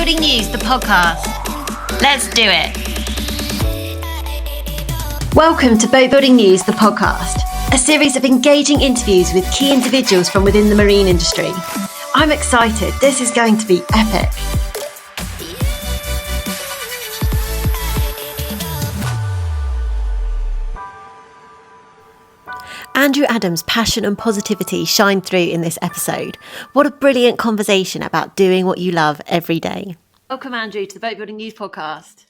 Boatbuilding News, the podcast. Let's do it. Welcome to Boatbuilding News, the podcast, a series of engaging interviews with key individuals from within the marine industry. I'm excited. This is going to be epic. Andrew Adams' passion and positivity shine through in this episode. What a brilliant conversation about doing what you love every day. Welcome, Andrew, to the Boatbuilding News podcast.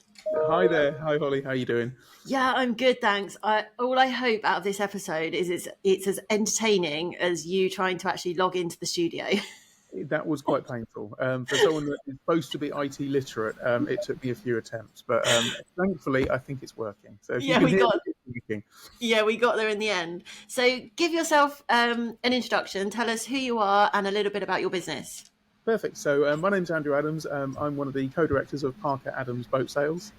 Hi there. Hi, Holly. How are you doing? Yeah, I'm good, thanks. All I hope out of this episode is it's as entertaining as you trying to actually log into the studio. That was quite painful. For someone that is supposed to be IT literate, it took me a few attempts. But thankfully, I think it's working. So if you can hear me speaking. Yeah, we got there in the end. So give yourself an introduction. Tell us who you are and a little bit about your business. Perfect. So my name's Andrew Adams. I'm one of the co-directors of Parker Adams Boat Sales.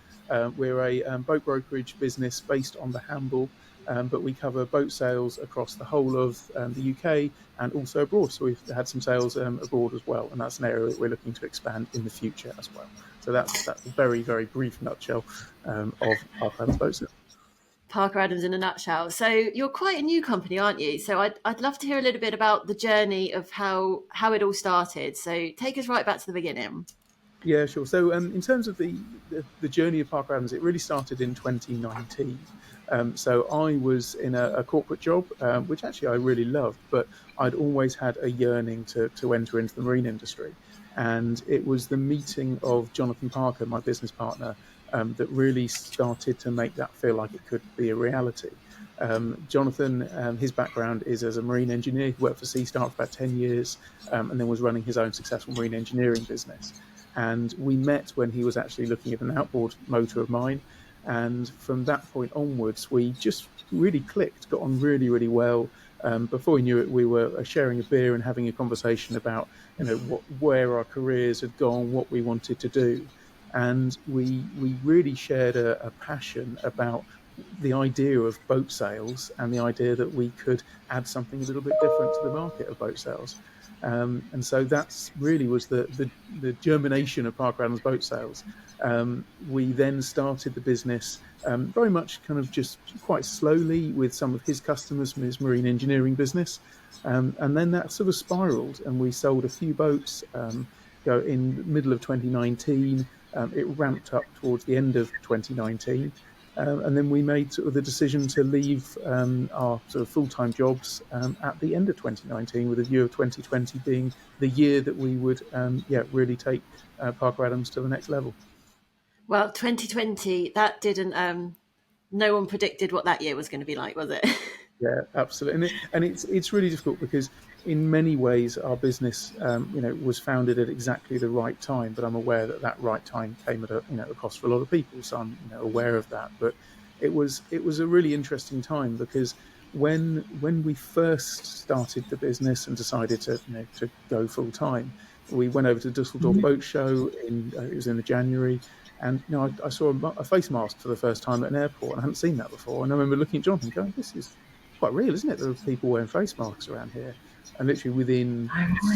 We're a boat brokerage business based on the Hamble, but we cover boat sales across the whole of the UK and also abroad. So we've had some sales abroad as well, and that's an area that we're looking to expand in the future as well. So that's a very, very brief nutshell of Parker Adams Boat Sales. Parker Adams in a nutshell. So you're quite a new company, aren't you? So I'd love to hear a little bit about the journey of how it all started. So take us right back to the beginning. Yeah, sure. So in terms of the journey of Parker Adams, it really started in 2019. So I was in a corporate job, which actually I really loved, but I'd always had a yearning to enter into the marine industry. And it was the meeting of Jonathan Parker, my business partner, that really started to make that feel like it could be a reality. Jonathan, his background is as a marine engineer. He worked for Sea Star for about 10 years and then was running his own successful marine engineering business. And we met when he was actually looking at an outboard motor of mine. And from that point onwards, we just really clicked, got on really, really well. Before we knew it, we were sharing a beer and having a conversation about, where our careers had gone, what we wanted to do. And we really shared a passion about the idea of boat sales and the idea that we could add something a little bit different to the market of boat sales. And so that's really was the germination of Parker Adams Boat Sales. We then started the business very much kind of just quite slowly with some of his customers from his marine engineering business. And then that sort of spiraled and we sold a few boats in the middle of 2019. It ramped up towards the end of 2019. And then we made sort of the decision to leave our sort of full-time jobs at the end of 2019 with a view of 2020 being the year that we would really take Parker Adams to the next level. Well, 2020, that didn't, no one predicted what that year was going to be like, was it? Yeah, absolutely. And it's really difficult because in many ways our business, was founded at exactly the right time, but I'm aware that right time came at a cost for a lot of people. So I'm aware of that. But it was a really interesting time because when we first started the business and decided to go full time, we went over to the Düsseldorf Boat Show it was in the January. And I saw a face mask for the first time at an airport, and I hadn't seen that before. And I remember looking at Jonathan going, this is quite real, isn't it? There are people wearing face masks around here. And literally within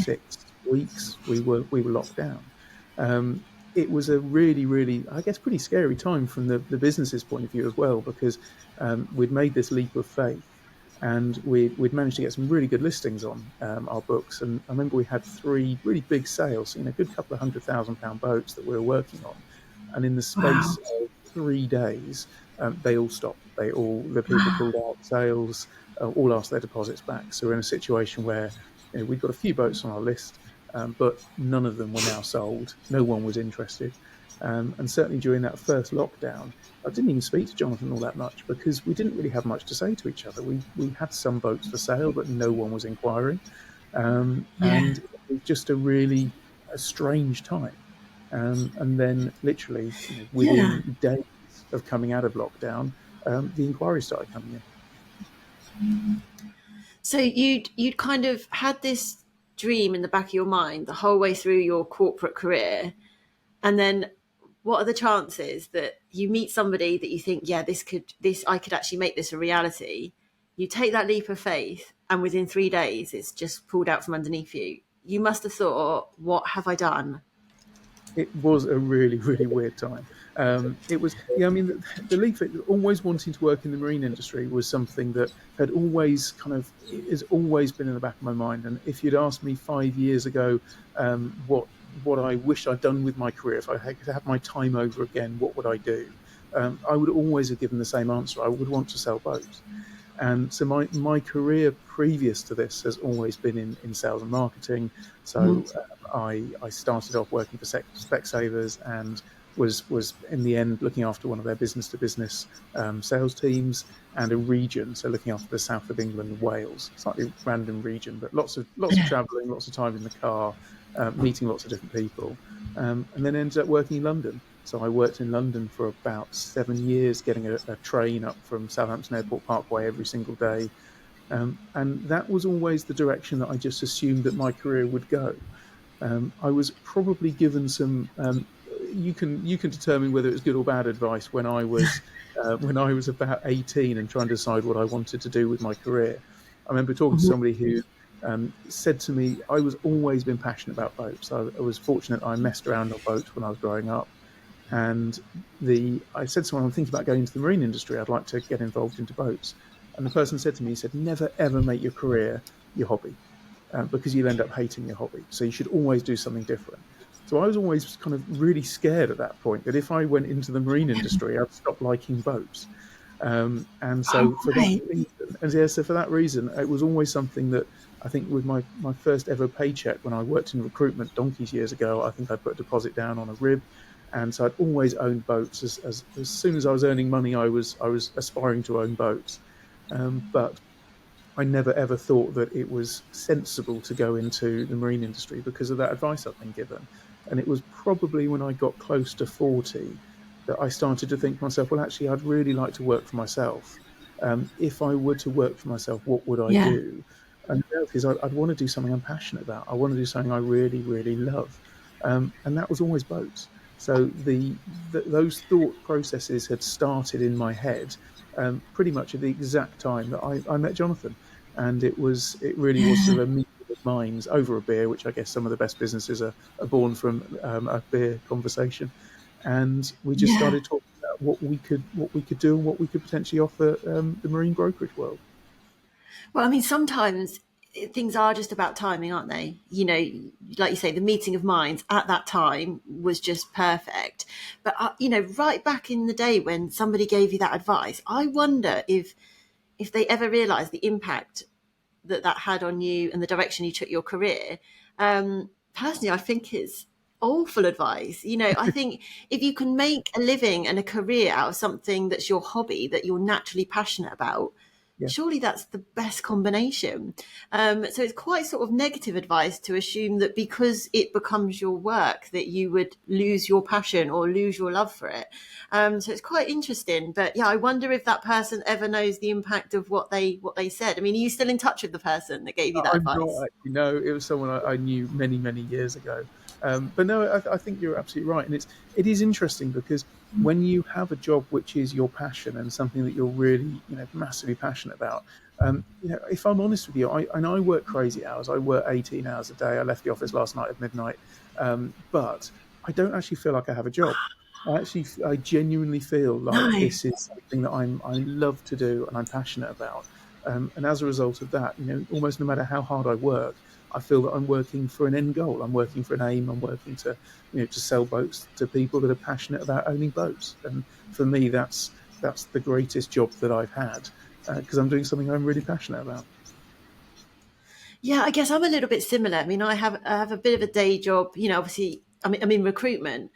6 weeks, we were locked down. It was a really, really, I guess, pretty scary time from the business's point of view as well, because we'd made this leap of faith and we'd managed to get some really good listings on our books. And I remember we had 3 really big sales, a good couple of £100,000 boats that we were working on. And in the space of 3 days, they all stopped. The people pulled out sales, all asked their deposits back. So we're in a situation where we've got a few boats on our list, but none of them were now sold. No one was interested. And certainly during that first lockdown, I didn't even speak to Jonathan all that much because we didn't really have much to say to each other. We had some boats for sale, but no one was inquiring. And it was just a strange time. And then literally within days of coming out of lockdown, the inquiries started coming in. So you'd kind of had this dream in the back of your mind the whole way through your corporate career. And then what are the chances that you meet somebody that you think, I could actually make this a reality. You take that leap of faith and within 3 days, it's just pulled out from underneath you. You must have thought, what have I done? it was a really, really weird time. It was, yeah, I mean, the leap, always wanting to work in the marine industry was something that had always has always been in the back of my mind. And if you'd asked me 5 years ago what I wish I'd done with my career, if I could have my time over again, what would I do? I would always have given the same answer. I would want to sell boats. And so my career previous to this has always been in sales and marketing. Mhm. So I started off working for Specsavers and was in the end looking after one of their business to business sales teams and a region. So looking after the south of England and Wales, slightly random region, but lots of travelling, lots of time in the car, meeting lots of different people, and then ended up working in London. So I worked in London for about 7 years, getting a train up from Southampton Airport Parkway every single day. And that was always the direction that I just assumed that my career would go. I was probably given some. You can determine whether it was good or bad advice when I was about 18 and trying to decide what I wanted to do with my career. I remember talking to Mhm. somebody who said to me, I was always been passionate about boats. I was fortunate I messed around on boats when I was growing up, and I said to someone, I'm thinking about going into the marine industry. I'd like to get involved into boats. And the person said to me, he said, never ever make your career your hobby, because you'll end up hating your hobby. So you should always do something different. So I was always kind of really scared at that point that if I went into the marine industry, I'd stop liking boats. And Oh, so for that right. reason, and yeah, so for that reason, it was always something that I think with my first ever paycheck when I worked in recruitment donkeys years ago, I think I put a deposit down on a rib. And so I'd always owned boats. As soon as I was earning money, I was aspiring to own boats. But I never ever thought that it was sensible to go into the marine industry because of that advice I've been given. And it was probably when I got close to 40 that I started to think to myself, well, actually, I'd really like to work for myself. If I were to work for myself, what would I Yeah. do? And the reality is, I'd want to do something I'm passionate about. I want to do something I really, really love. And that was always boats. So those thought processes had started in my head pretty much at the exact time that I met Jonathan, and it really was Yeah. sort of a meeting of minds over a beer, which I guess some of the best businesses are born from a beer conversation, and we just Yeah. started talking about what we could do and what we could potentially offer the marine brokerage world. Well, I mean, sometimes things are just about timing, aren't they? You know, like you say, the meeting of minds at that time was just perfect. But, right back in the day when somebody gave you that advice, I wonder if they ever realised the impact that had on you and the direction you took your career. Personally, I think it's awful advice. I think if you can make a living and a career out of something that's your hobby, that you're naturally passionate about, Yeah. surely that's the best combination. So it's quite sort of negative advice to assume that because it becomes your work that you would lose your passion or lose your love for it. So it's quite interesting. But yeah, I wonder if that person ever knows the impact of what they said. I mean, are you still in touch with the person that gave you that I'm not advice? actually. No, it was someone I knew many, many years ago. But no, I think you're absolutely right, and it is interesting because when you have a job which is your passion and something that you're really massively passionate about, if I'm honest with you, I work crazy hours. I work 18 hours a day. I left the office last night at midnight, but I don't actually feel like I have a job. I genuinely feel like No. this is something that I love to do and I'm passionate about. And as a result of that, almost no matter how hard I work, I feel that I'm working for an end goal. I'm working for an aim. I'm working to sell boats to people that are passionate about owning boats. And for me, that's the greatest job that I've had because I'm doing something I'm really passionate about. Yeah, I guess I'm a little bit similar. I mean, I have a bit of a day job. Obviously, I'm in recruitment,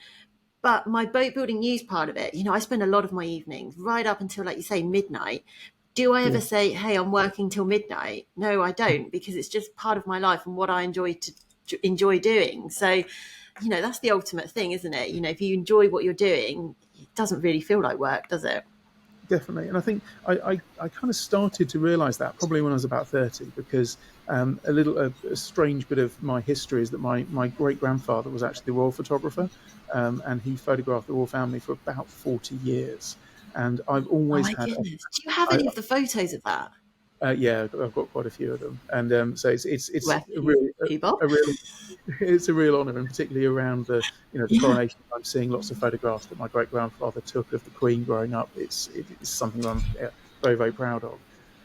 but my boat building news part of it, I spend a lot of my evenings right up until, like you say, midnight. Do I ever Yeah, say, hey, I'm working till midnight? No, I don't, because it's just part of my life and what I enjoy doing. So, that's the ultimate thing, isn't it? If you enjoy what you're doing, it doesn't really feel like work, does it? definitely. And I think I kind of started to realize that probably when I was about 30, because a strange bit of my history is that my great grandfather was actually the royal photographer, and he photographed the royal family for about 40 years. And I've Oh always my had goodness. Do you have I, any of the photos of that? Yeah, I've got quite a few of them, and so it's Where a really people? a really it's a real honour, and particularly around the Yeah. coronation. I'm seeing lots of photographs that my great grandfather took of the Queen growing up. It's something I'm very very proud of.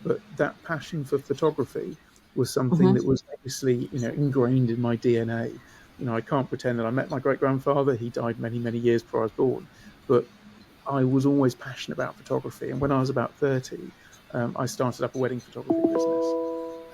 But that passion for photography was something Hmm. that was obviously ingrained in my DNA. I can't pretend that I met my great grandfather. He died many many years before I was born, but I was always passionate about photography. And when I was about 30, I started up a wedding photography business.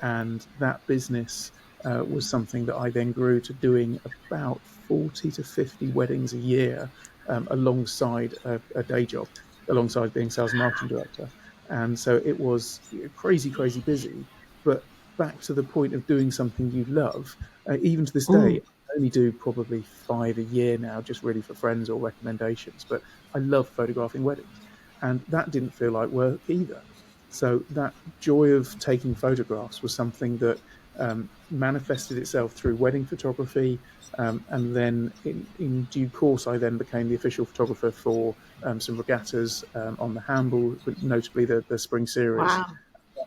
And that business was something that I then grew to doing about 40 to 50 weddings a year alongside a day job, alongside being sales and marketing director. And so it was crazy, crazy busy. But back to the point of doing something you love, even to this day, Mm. I only do probably 5 a year now, just really for friends or recommendations. But I love photographing weddings. And that didn't feel like work either. So that joy of taking photographs was something that manifested itself through wedding photography. And then in due course, I then became the official photographer for some regattas on the Hamble, notably the Spring Series. Wow.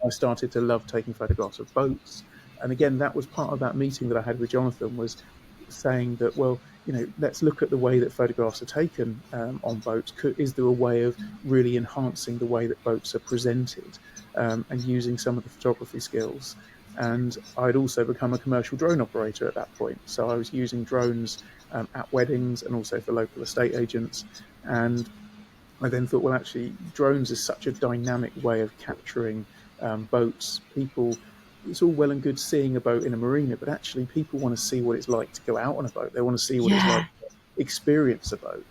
I started to love taking photographs of boats. And again, that was part of that meeting that I had with Jonathan, was saying that, well, let's look at the way that photographs are taken on boats. Is there a way of really enhancing the way that boats are presented and using some of the photography skills? And I'd also become a commercial drone operator at that point. So I was using drones at weddings and also for local estate agents. And I then thought, well, actually, drones is such a dynamic way of capturing boats. It's all well and good seeing a boat in a marina, but actually, people want to see what it's like to go out on a boat. They want to see what it's like Yeah. to experience a boat.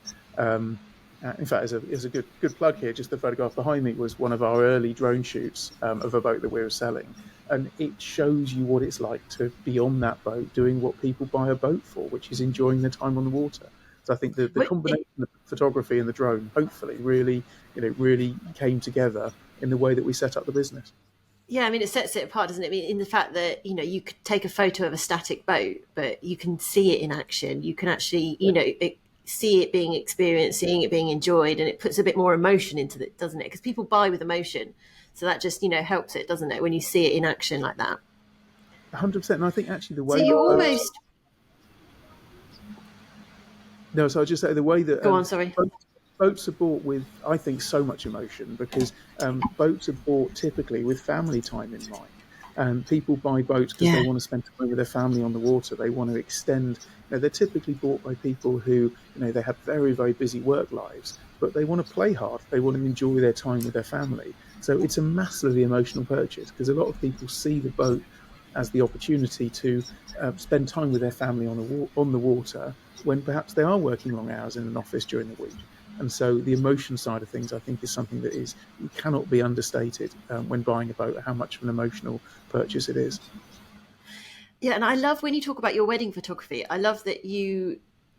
In fact, as a good plug here, just the photograph behind me was one of our early drone shoots of a boat that we were selling, and it shows you what it's like to be on that boat, doing what people buy a boat for, which is enjoying their time on the water. So I think the But combination of photography and the drone, hopefully, really came together in the way that we set up the business. yeah, I mean, it sets it apart, doesn't it? I mean, in the fact that you could take a photo of a static boat, but you can see it in action. You can actually, Yeah, see it being experienced, seeing it being enjoyed, and it puts a bit more emotion into it, doesn't it? Because people buy with emotion, so that just helps it, doesn't it? When you see it in action like that. 100%. And I think actually the So way you that boats almost No, so I just say the way that go on. Sorry. boats are bought with, I think, so much emotion because boats are bought typically with family time in mind. People buy boats because they Yeah. want to spend time with their family on the water. They want to extend. They're typically bought by people who, they have very, very busy work lives, but they want to play hard. They want to enjoy their time with their family. So it's a massively emotional purchase because a lot of people see the boat as the opportunity to spend time with their family on the water when perhaps they are working long hours in an office during the week. And so the emotion side of things, I think, is something that cannot be understated when buying a boat, how much of an emotional purchase it is. Yeah, and I love when you talk about your wedding photography. I love that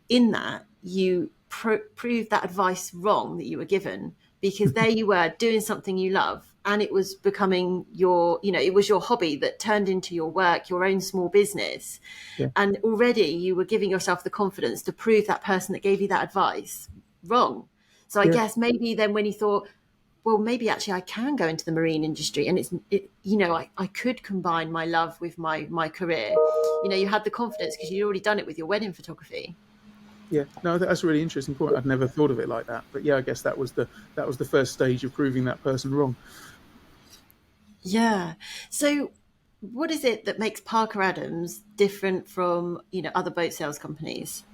in that, you proved that advice wrong that you were given, because there you were doing something you love, and it was becoming it was your hobby that turned into your work, your own small business. Yeah, And already you were giving yourself the confidence to prove that person that gave you that advice wrong. So I yeah, guess maybe then when you thought, well, maybe actually I can go into the marine industry, and I could combine my love with my career. You had the confidence because you'd already done it with your wedding photography. yeah. No, that's a really interesting point. I'd never thought of it like that. But yeah, I guess that was the first stage of proving that person wrong. Yeah. So what is it that makes Parker Adams different from, other boat sales companies?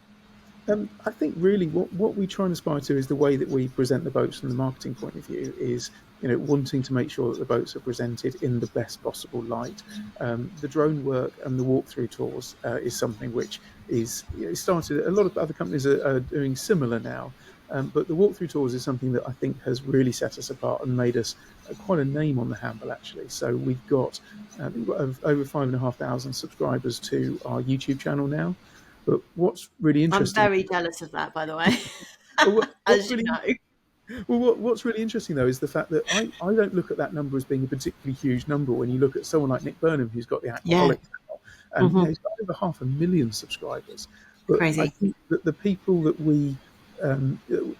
I think really what we try and aspire to is the way that we present the boats from the marketing point of view is wanting to make sure that the boats are presented in the best possible light. The drone work and the walkthrough tours is something which is started. A lot of other companies are doing similar now, but the walkthrough tours is something that I think has really set us apart and made us quite a name on the Hamble actually. So we've got over 5,500 subscribers to our YouTube channel now. But what's really I'm interesting, very jealous of that, by the way, what's as you really know. what's really interesting though is the fact that I don't look at that number as being a particularly huge number. When you look at someone like Nick Burnham, who's got the Yeah. Aquaholic channel, and Hmm. he's got over 500,000 subscribers. But I Crazy. think that the people that we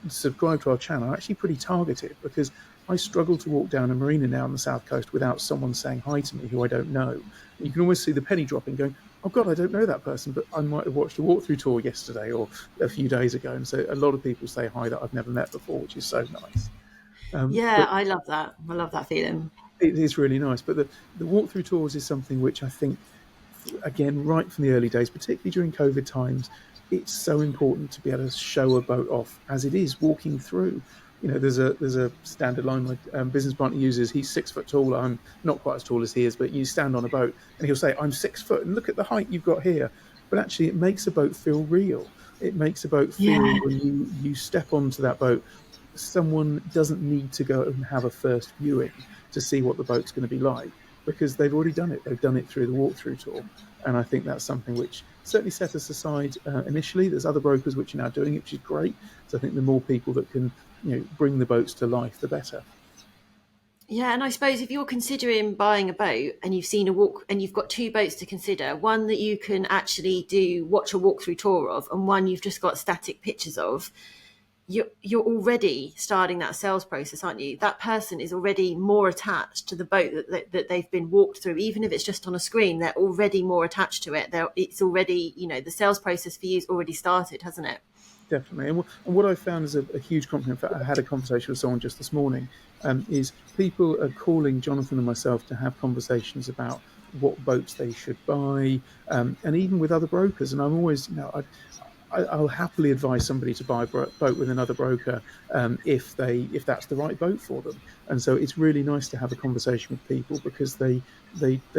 subscribe to our channel are actually pretty targeted because I struggle to walk down a marina now on the south coast without someone saying hi to me who I don't know. You can always see the penny dropping, going, "Oh God, I don't know that person, but I might have watched a walkthrough tour yesterday or a few days ago." And so a lot of people say hi that I've never met before, which is so nice. Yeah, But I love that. I love that feeling. it is really nice. But the walkthrough tours is something which I think, again, right from the early days, particularly during COVID times, it's so important to be able to show a boat off as it is walking through. There's a standard line my business partner uses. He's 6 foot tall. I'm not quite as tall as he is, but you stand on a boat and he'll say, "I'm 6 foot, and look at the height you've got here." But actually, it makes a boat feel real. It makes a boat feel Yeah. when you step onto that boat, someone doesn't need to go and have a first viewing to see what the boat's going to be like, because they've already done it. They've done it through the walkthrough tour. And I think that's something which certainly set us aside initially. There's other brokers which are now doing it, which is great. So I think the more people that can, bring the boats to life, the better. Yeah, and I suppose if you're considering buying a boat and you've seen a walk and you've got two boats to consider, one that you can actually watch a walkthrough tour of, and one you've just got static pictures of, you're already starting that sales process, aren't you? That person is already more attached to the boat that they've been walked through, even if it's just on a screen. They're already more attached to it. It's already, the sales process for you is already started, hasn't it? Definitely. And what I found is a huge compliment. In fact, I had a conversation with someone just this morning, is people are calling Jonathan and myself to have conversations about what boats they should buy, and even with other brokers. And I'm always, I'll happily advise somebody to buy a boat with another broker, if that's the right boat for them. And so it's really nice to have a conversation with people because they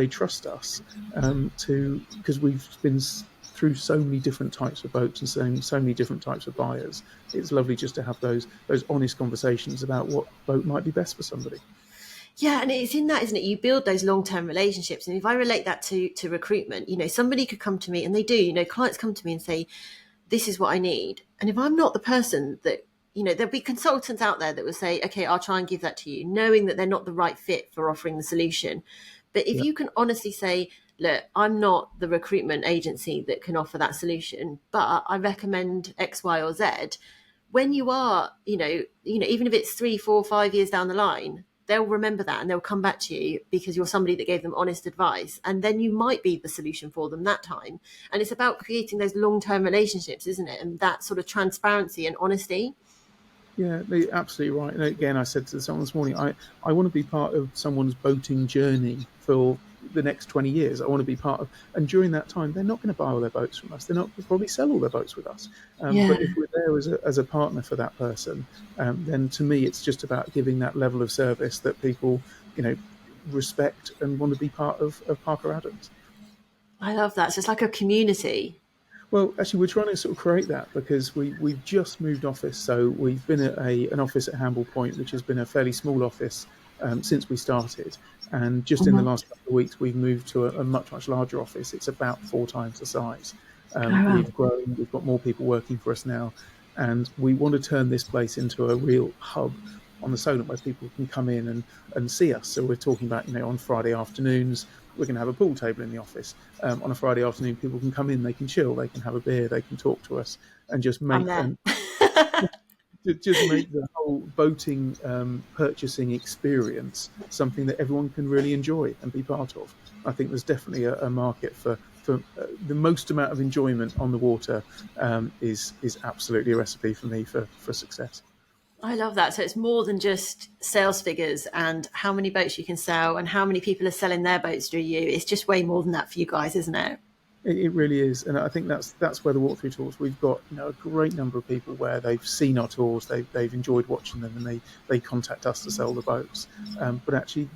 trust us, because we've been through so many different types of boats and so many different types of buyers. It's lovely just to have those honest conversations about what boat might be best for somebody. Yeah, and it's in that, isn't it? You build those long-term relationships. And if I relate that to recruitment, somebody could come to me, and they do, clients come to me and say, "This is what I need." And if I'm not the person that, there'll be consultants out there that will say, "Okay, I'll try and give that to you," knowing that they're not the right fit for offering the solution. But if Yeah, you can honestly say, "Look, I'm not the recruitment agency that can offer that solution, but I recommend X, Y, or Z," when you are, even if it's 3, 4, 5 years down the line, they'll remember that and they'll come back to you because you're somebody that gave them honest advice. And then you might be the solution for them that time. And it's about creating those long-term relationships, isn't it? And that sort of transparency and honesty. yeah, you're absolutely right. And again, I said to someone this morning, I want to be part of someone's boating journey for the next 20 years. I want to be part of, and during that time, they're not going to buy all their boats from us. They're not They'll probably sell all their boats with us. Yeah. But if we're there as a partner for that person, then to me, it's just about giving that level of service that people, respect and want to be part of Parker Adams. I love that. So it's like a community. Well, actually, we're trying to sort of create that because we've just moved office. So we've been at an office at Hamble Point, which has been a fairly small office since we started. And just in the Mhm. last couple of weeks, we've moved to a much larger office. It's about 4 times the size. Oh, wow. We've grown. We've got more people working for us now, and we want to turn this place into a real hub on the Solent where people can come in and see us. So we're talking about, on Friday afternoons, we're going to have a pool table in the office. On a Friday afternoon, people can come in, they can chill, they can have a beer, they can talk to us, and just I'm make there. and just make the whole boating purchasing experience something that everyone can really enjoy and be part of. I think there's definitely a market for the most amount of enjoyment on the water. Is absolutely a recipe for me for success. I love that. So it's more than just sales figures and how many boats you can sell and how many people are selling their boats through you. It's just way more than that for you guys, isn't it? It really is, and I think that's where the walkthrough tours. We've got a great number of people where they've seen our tours, they've enjoyed watching them, and they contact us to sell the boats. But actually,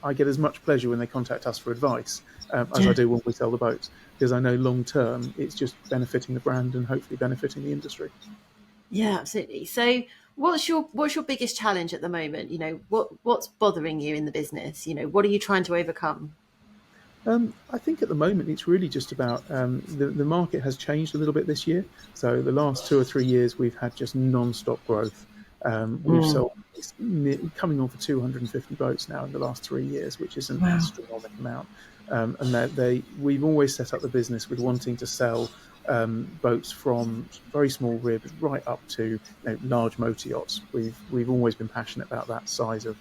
I get as much pleasure when they contact us for advice as I Yeah. do when we sell the boats, because I know long term it's just benefiting the brand and hopefully benefiting the industry. Yeah, absolutely. So what's your biggest challenge at the moment? What's bothering you in the business? What are you trying to overcome? I think at the moment it's really just about the market has changed a little bit this year. So the last 2 or 3 years we've had just non-stop growth. We've Mm. sold coming on for 250 boats now in the last 3 years, which is an Wow. astronomical amount. And we've always set up the business with wanting to sell boats from very small ribs right up to large motor yachts. We've always been passionate about that size of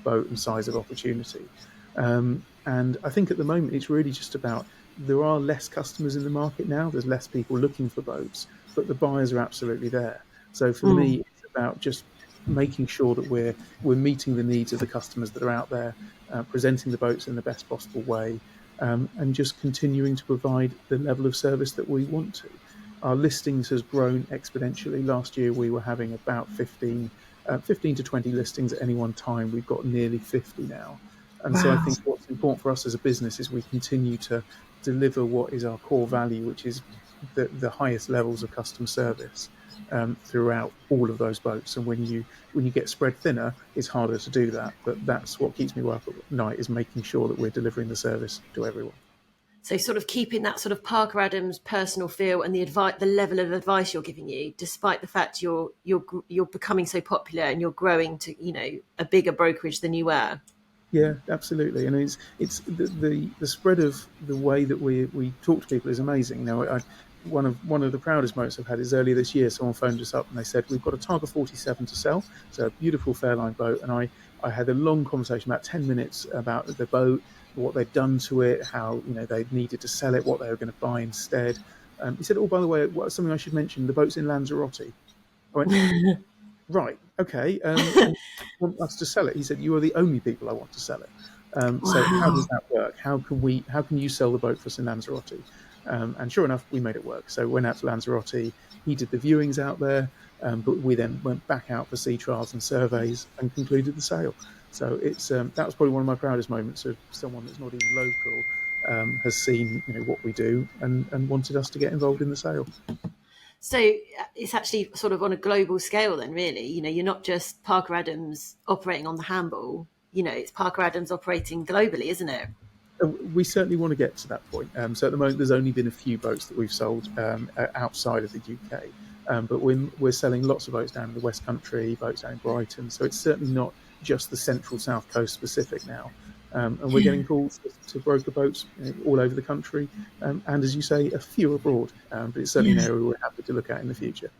boat and size of opportunity. And I think at the moment it's really just about, there are less customers in the market now. There's less people looking for boats, but the buyers are absolutely there. So for Mm. me, it's about just making sure that we're meeting the needs of the customers that are out there, presenting the boats in the best possible way, and just continuing to provide the level of service that we want to. Our listings has grown exponentially. Last year we were having about 15 to 20 listings at any one time. We've got nearly 50 now. And so I Wow. think what's important for us as a business is we continue to deliver what is our core value, which is the highest levels of customer service, throughout all of those boats. And when you get spread thinner, it's harder to do that. But that's what keeps me up at night, is making sure that we're delivering the service to everyone. So sort of keeping that sort of Parker Adams personal feel and the level of advice you're giving you, despite the fact you're becoming so popular and you're growing to a bigger brokerage than you were. Yeah, absolutely, and it's the spread of the way that we talk to people is amazing. One of the proudest moments I've had is earlier this year. Someone phoned us up and they said, we've got a Targa 47 to sell. It's a beautiful Fairline boat, and I had a long conversation, about 10 minutes, about the boat, what they'd done to it, how they needed to sell it, what they were going to buy instead. He said, oh, by the way, something I should mention: the boat's in Lanzarote. I went, right, okay, and want us to sell it? He said, you are the only people I want to sell it. So how does Wow. that work? How can you sell the boat for us in Lanzarote? And sure enough, we made it work. So went out to Lanzarote. He did the viewings out there, but we then went back out for sea trials and surveys and concluded the sale. So it's that was probably one of my proudest moments, of someone that's not even local, has seen what we do, and wanted us to get involved in the sale. So it's actually sort of on a global scale then, really. You're not just Parker Adams operating on the handball. It's Parker Adams operating globally, isn't it? We certainly want to get to that point. So at the moment, there's only been a few boats that we've sold outside of the UK, but we're selling lots of boats down in the West Country, boats down in Brighton. So it's certainly not just the central South Coast specific now. And we're getting calls to broker boats all over the country, and as you say, a few abroad. But it's certainly an area we're happy to look at in the future.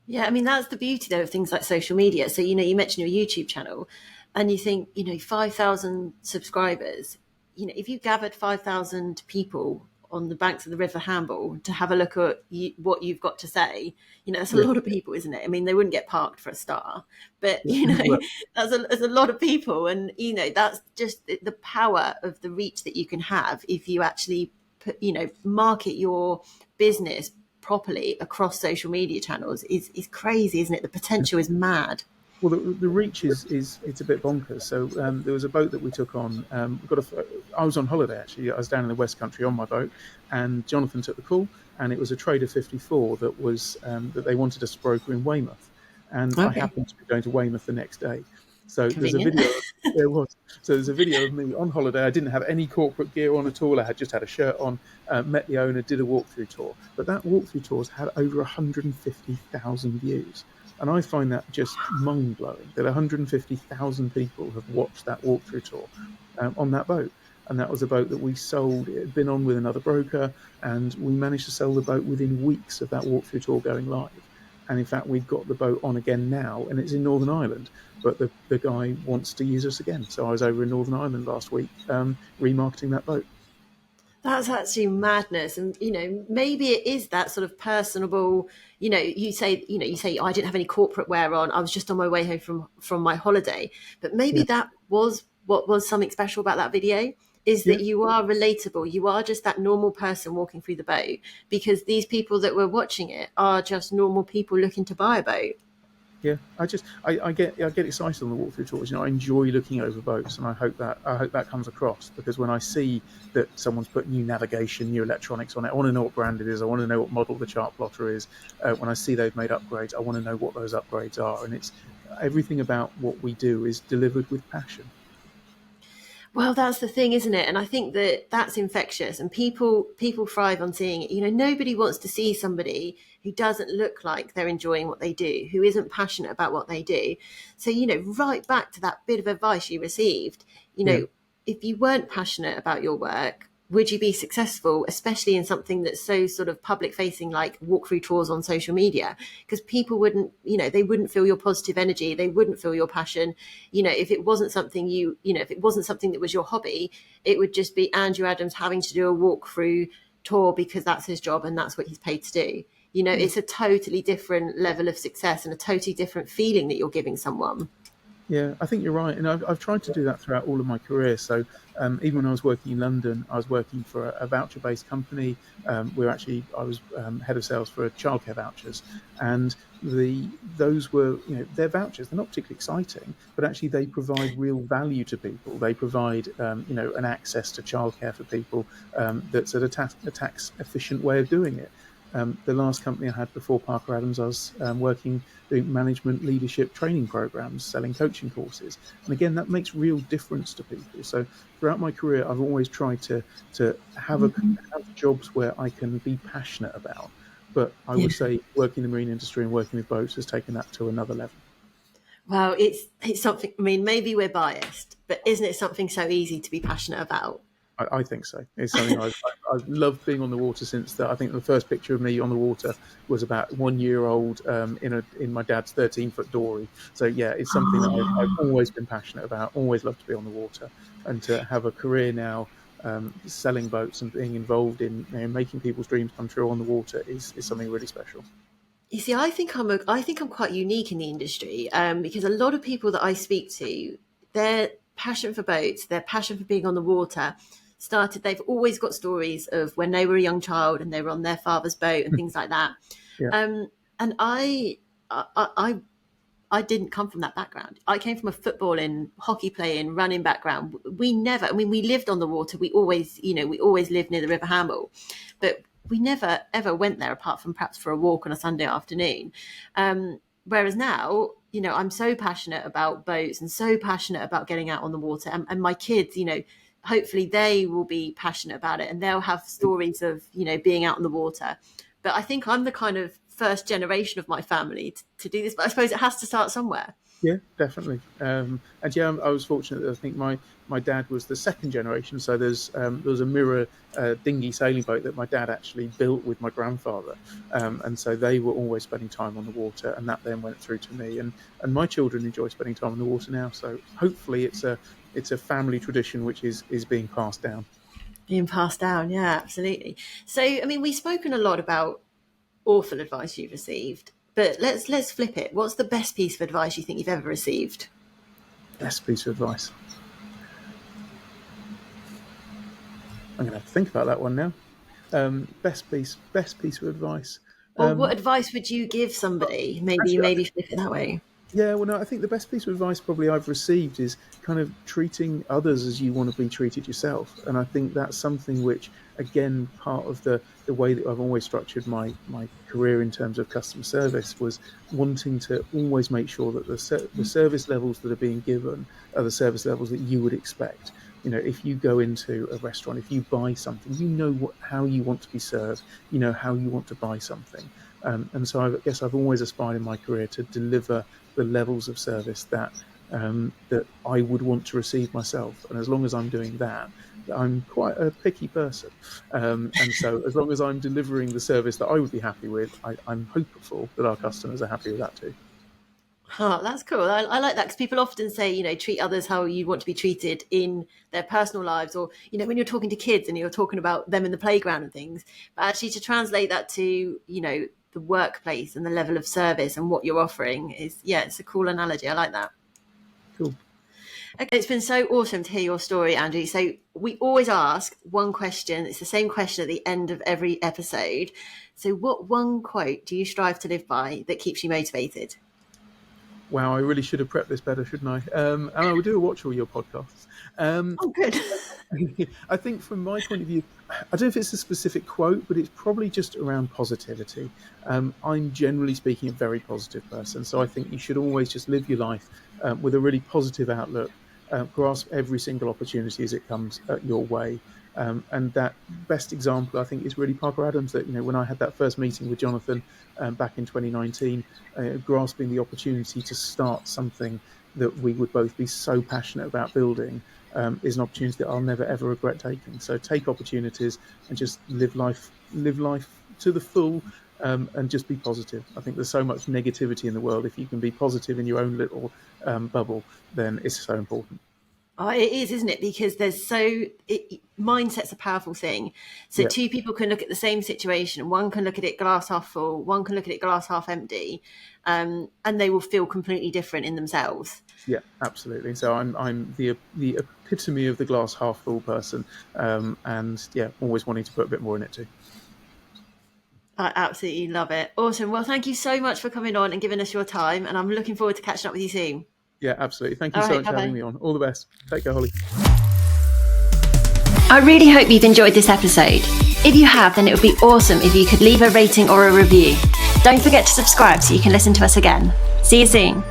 Yeah, I mean, that's the beauty, though, of things like social media. So, you mentioned your YouTube channel and you think, 5,000 subscribers. If you gathered 5,000 people on the banks of the River Hamble to have a look at what you've got to say, that's a Yeah, lot of people, isn't it? I mean, they wouldn't get parked for a start, but, yeah. Well, that's a lot of people. And, that's just the power of the reach that you can have if you actually put, market your business properly across social media channels is crazy, isn't it? The potential is mad. Well, the reach is it's a bit bonkers. So there was a boat that we took on. I was on holiday actually. I was down in the West Country on my boat, and Jonathan took the call, and it was a Trader 54 that they wanted us to broker in Weymouth, and I Okay, happened to be going to Weymouth the next day. So there's a convenient. video. There was. So there's a video of me on holiday. I didn't have any corporate gear on at all. I had just had a shirt on. Met the owner, did a walkthrough tour. But that walkthrough tour's had over 150,000 views. And I find that just mind blowing that 150,000 people have watched that walkthrough tour on that boat. And that was a boat that we sold. It had been on with another broker, and we managed to sell the boat within weeks of that walkthrough tour going live. And in fact, we've got the boat on again now, and it's in Northern Ireland. But the guy wants to use us again. So I was over in Northern Ireland last week, remarketing that boat. That's actually madness. And, maybe it is that sort of personable, you say, oh, I didn't have any corporate wear on. I was just on my way home from my holiday. But maybe Yeah, that was what was something special about that video, is yeah. that you are relatable. You are just that normal person walking through the boat, because these people that were watching it are just normal people looking to buy a boat. Yeah, I get excited on the walkthrough tours. I enjoy looking over boats, and I hope that comes across, because when I see that someone's put new navigation, new electronics on it, I want to know what brand it is. I want to know what model the chart plotter is. When I see they've made upgrades, I want to know what those upgrades are. And it's everything about what we do is delivered with passion. Well, that's the thing, isn't it? And I think that that's infectious, and people thrive on seeing it. Nobody wants to see somebody who doesn't look like they're enjoying what they do, who isn't passionate about what they do. So, right back to that bit of advice you received, Yeah, if you weren't passionate about your work, would you be successful, especially in something that's so sort of public facing, like walkthrough tours on social media? Because people wouldn't, they wouldn't feel your positive energy, they wouldn't feel your passion. If it wasn't something if it wasn't something that was your hobby, it would just be Andrew Adams having to do a walkthrough tour because that's his job and that's what he's paid to do. Yeah. It's a totally different level of success and a totally different feeling that you're giving someone. Yeah, I think you're right, and I've tried to do that throughout all of my career. So even when I was working in London, I was working for a voucher-based company. I was head of sales for childcare vouchers, and those were they're vouchers. They're not particularly exciting, but actually they provide real value to people. They provide an access to childcare for people that's at a tax efficient way of doing it. The last company I had before Parker Adams, I was working doing management leadership training programs, selling coaching courses, and again that makes real difference to people. So throughout my career, I've always tried to have jobs where I can be passionate about. But I Yeah. would say working in the marine industry and working with boats has taken that to another level. Well, it's something. I mean, maybe we're biased, but isn't it something so easy to be passionate about? I think so. It's something I've loved being on the water since that. I think the first picture of me on the water was about 1 year old in my dad's 13-foot dory. So yeah, it's something that I've always been passionate about. Always loved to be on the water, and to have a career now selling boats and being involved in making people's dreams come true on the water is something really special. You see, I think I'm quite unique in the industry, because a lot of people that I speak to, their passion for boats, their passion for being on the water, started. They've always got stories of when they were a young child and they were on their father's boat and things like that. Yeah, And I didn't come from that background. I came from a footballing, hockey playing, running background. We never, I mean, we lived on the water. We always lived near the River Hamel, but we never ever went there apart from perhaps for a walk on a Sunday afternoon. Whereas now, I'm so passionate about boats and so passionate about getting out on the water. And my kids, hopefully they will be passionate about it and they'll have stories of, being out on the water. But I think I'm the kind of first generation of my family to do this. But I suppose it has to start somewhere. yeah, definitely. And yeah, I was fortunate that I think my dad was the second generation. So there was a mirror dinghy sailing boat that my dad actually built with my grandfather, and so they were always spending time on the water, and that then went through to me, and my children enjoy spending time on the water now. So hopefully it's a family tradition which is being passed down. Being passed down, yeah, absolutely. So, I mean, we've spoken a lot about awful advice you've received, but let's flip it. What's the best piece of advice you think you've ever received? Best piece of advice. I'm going to have to think about that one now. Best piece of advice. Or what advice would you give somebody? Maybe Actually, flip it that way. yeah, well, no, I think the best piece of advice probably I've received is kind of treating others as you want to be treated yourself. And I think that's something which, again, part of the way that I've always structured my career in terms of customer service was wanting to always make sure that the service levels that are being given are the service levels that you would expect. If you go into a restaurant, if you buy something, how you want to be served, how you want to buy something. And so I guess I've always aspired in my career to deliver the levels of service that I would want to receive myself. And as long as I'm doing that, I'm quite a picky person. And so as long as I'm delivering the service that I would be happy with, I'm hopeful that our customers are happy with that too. Oh, that's cool. I like that because people often say, treat others how you want to be treated in their personal lives, or, when you're talking to kids and you're talking about them in the playground and things. But actually, to translate that to, the workplace and the level of service and what you're offering it's a cool analogy. I like that. Cool. Okay, it's been so awesome to hear your story, Andrew. So we always ask one question. It's the same question at the end of every episode. So what one quote do you strive to live by that keeps you motivated? Wow, I really should have prepped this better, shouldn't I? And I do watch all your podcasts. Oh, good. I think from my point of view, I don't know if it's a specific quote, but it's probably just around positivity. I'm generally speaking a very positive person, so I think you should always just live your life with a really positive outlook, grasp every single opportunity as it comes your way. And that best example, I think, is really Parker Adams. That when I had that first meeting with Jonathan back in 2019, grasping the opportunity to start something that we would both be so passionate about building, is an opportunity that I'll never ever regret taking. So take opportunities and just live life to the full, and just be positive. I think there's so much negativity in the world. If you can be positive in your own little bubble, then it's so important. Oh, it is, isn't it? Because mindset's a powerful thing. So Yeah, two people can look at the same situation. One can look at it glass half full. One can look at it glass half empty, and they will feel completely different in themselves. yeah, absolutely. So I'm the epitome of the glass half full person, and yeah, always wanting to put a bit more in it too. I absolutely love it. Awesome. Well, thank you so much for coming on and giving us your time. And I'm looking forward to catching up with you soon. Yeah, absolutely. Thank you All so right. much for having Bye-bye. me on. All the best. Take care, Holly. I really hope you've enjoyed this episode. If you have, then it would be awesome if you could leave a rating or a review. Don't forget to subscribe so you can listen to us again. See you soon.